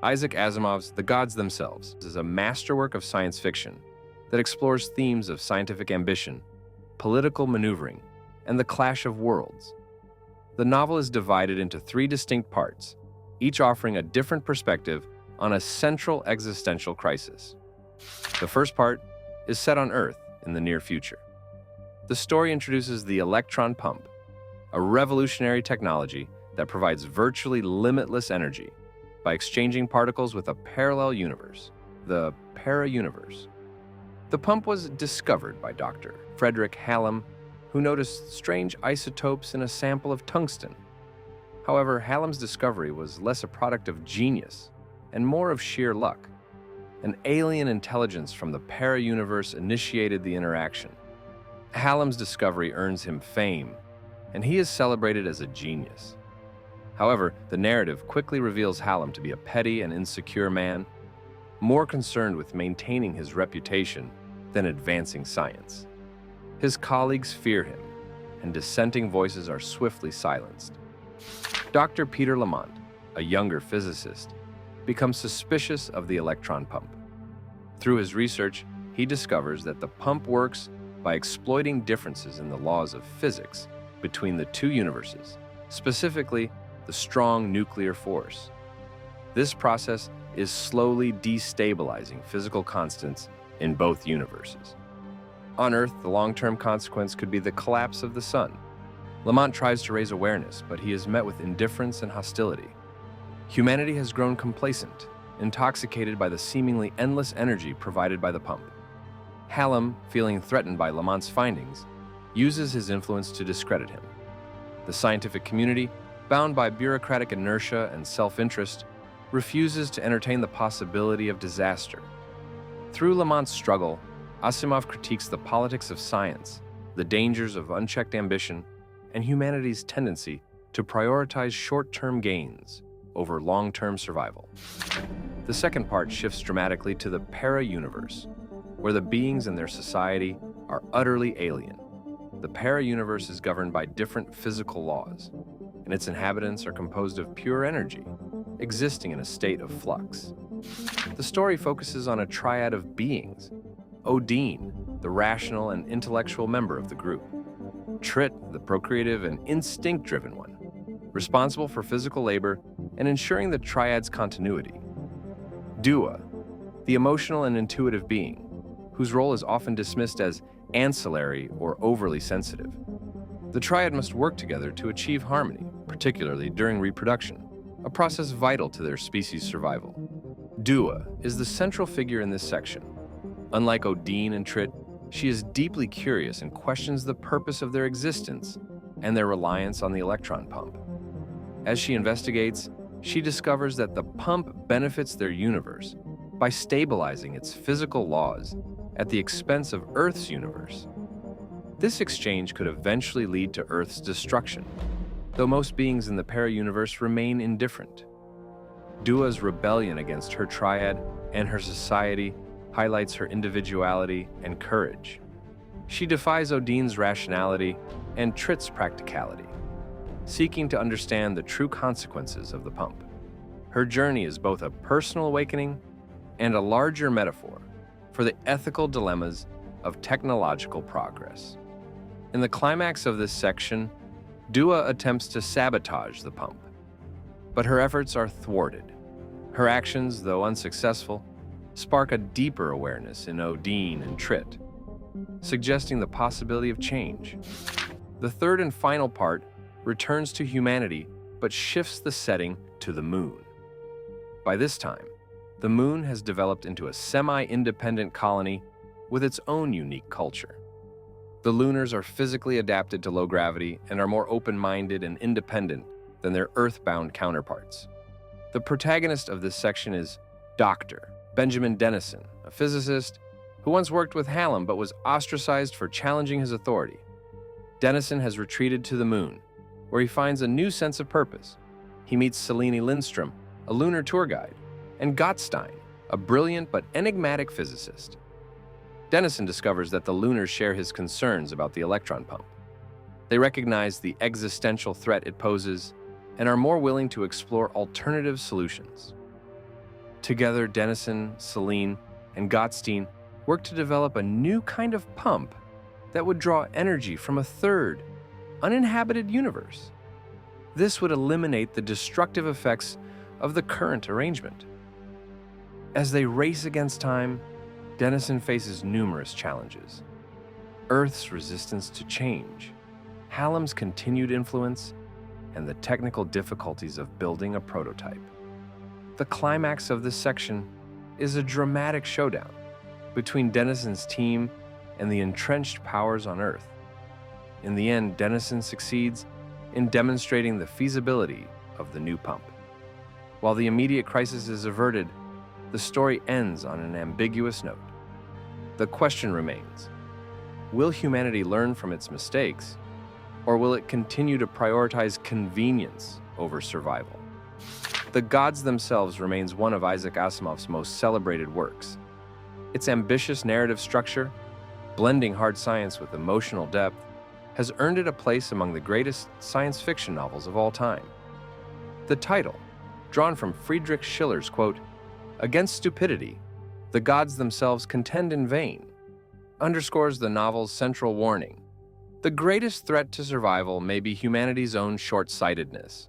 Isaac Asimov's The Gods Themselves is a masterwork of science fiction that explores themes of scientific ambition, political maneuvering, and the clash of worlds. The novel is divided into 3 distinct parts, each offering a different perspective on a central existential crisis. The first part is set on Earth in the near future. The story introduces the electron pump, a revolutionary technology that provides virtually limitless energy by exchanging particles with a parallel universe, the para-universe. The pump was discovered by Dr. Frederick Hallam, who noticed strange isotopes in a sample of tungsten. However, Hallam's discovery was less a product of genius and more of sheer luck. An alien intelligence from the para-universe initiated the interaction. Hallam's discovery earns him fame, and he is celebrated as a genius. However, the narrative quickly reveals Hallam to be a petty and insecure man, more concerned with maintaining his reputation than advancing science. His colleagues fear him, and dissenting voices are swiftly silenced. Dr. Peter Lamont, a younger physicist, becomes suspicious of the electron pump. Through his research, he discovers that the pump works by exploiting differences in the laws of physics between the 2 universes, specifically the strong nuclear force. This process is slowly destabilizing physical constants in both universes. On Earth, the long-term consequence could be the collapse of the sun. Lamont tries to raise awareness, but he is met with indifference and hostility. Humanity has grown complacent, intoxicated by the seemingly endless energy provided by the pump. Hallam, feeling threatened by Lamont's findings, uses his influence to discredit him. The scientific community, bound by bureaucratic inertia and self-interest, refuses to entertain the possibility of disaster. Through Lamont's struggle, Asimov critiques the politics of science, the dangers of unchecked ambition, and humanity's tendency to prioritize short-term gains over long-term survival. The second part shifts dramatically to the para-universe, where the beings and their society are utterly alien. The para-universe is governed by different physical laws, and its inhabitants are composed of pure energy, existing in a state of flux. The story focuses on a triad of beings: Odin, the rational and intellectual member of the group; Trit, the procreative and instinct-driven one, responsible for physical labor and ensuring the triad's continuity; Dua, the emotional and intuitive being, whose role is often dismissed as ancillary or overly sensitive. The triad must work together to achieve harmony, particularly during reproduction, a process vital to their species' survival. Dua is the central figure in this section. Unlike Odin and Trit, she is deeply curious and questions the purpose of their existence and their reliance on the electron pump. As she investigates, she discovers that the pump benefits their universe by stabilizing its physical laws at the expense of Earth's universe. This exchange could eventually lead to Earth's destruction, though most beings in the para-universe remain indifferent. Dua's rebellion against her triad and her society highlights her individuality and courage. She defies Odin's rationality and Trit's practicality, seeking to understand the true consequences of the pump. Her journey is both a personal awakening and a larger metaphor for the ethical dilemmas of technological progress. In the climax of this section, Dua attempts to sabotage the pump, but her efforts are thwarted. Her actions, though unsuccessful, spark a deeper awareness in Odin and Trit, suggesting the possibility of change. The third and final part returns to humanity but shifts the setting to the moon. By this time, the moon has developed into a semi-independent colony with its own unique culture. The Lunars are physically adapted to low gravity and are more open-minded and independent than their Earth-bound counterparts. The protagonist of this section is Dr. Benjamin Dennison, a physicist who once worked with Hallam but was ostracized for challenging his authority. Dennison has retreated to the moon, where he finds a new sense of purpose. He meets Selene Lindstrom, a lunar tour guide, and Gottstein, a brilliant but enigmatic physicist. Dennison discovers that the Lunars share his concerns about the electron pump. They recognize the existential threat it poses and are more willing to explore alternative solutions. Together, Dennison, Celine, and Gottstein worked to develop a new kind of pump that would draw energy from a third, uninhabited universe. This would eliminate the destructive effects of the current arrangement. As they race against time, Dennison faces numerous challenges. Earth's resistance to change, Hallam's continued influence, and the technical difficulties of building a prototype. The climax of this section is a dramatic showdown between Dennison's team and the entrenched powers on Earth. In the end, Dennison succeeds in demonstrating the feasibility of the new pump. While the immediate crisis is averted, the story ends on an ambiguous note. The question remains: will humanity learn from its mistakes, or will it continue to prioritize convenience over survival? The Gods Themselves remains one of Isaac Asimov's most celebrated works. Its ambitious narrative structure, blending hard science with emotional depth, has earned it a place among the greatest science fiction novels of all time. The title, drawn from Friedrich Schiller's quote, "Against stupidity, the gods themselves contend in vain," underscores the novel's central warning. The greatest threat to survival may be humanity's own short-sightedness.